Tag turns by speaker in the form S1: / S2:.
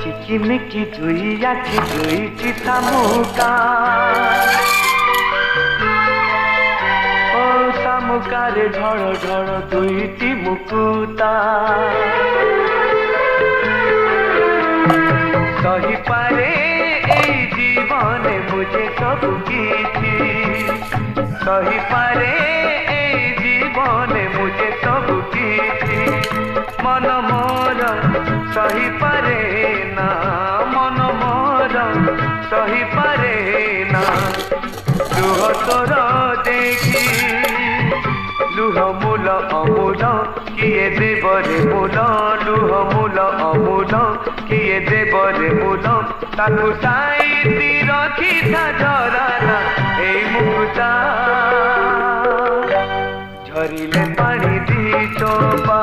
S1: ଚିକିମିକି ଦୁଇ ଆଖି ଦୁଇଟି ଶାମୁକା ଓ ଶାମୁକାରେ ଢଳ ଢଳ ଦୁଇଟି ମୁକୁତା ସହିପାରେ ଏଇ ଜୀବନେ ମୁझे ସବୁ କିଛି ସହିପାରେ ଏଇ ଜୀବନେ मुझे ସବୁ କିଛି मन मोर सहीपारे ना मन मोर सहीपारे ना लुह तोर देखी लुह मूल अमूल किए देवरे मूल लुह मूल अमूल किए देवरे मूल ताकू साईती रखी था झराना एई मुकुता झरिले पानी दी चोपा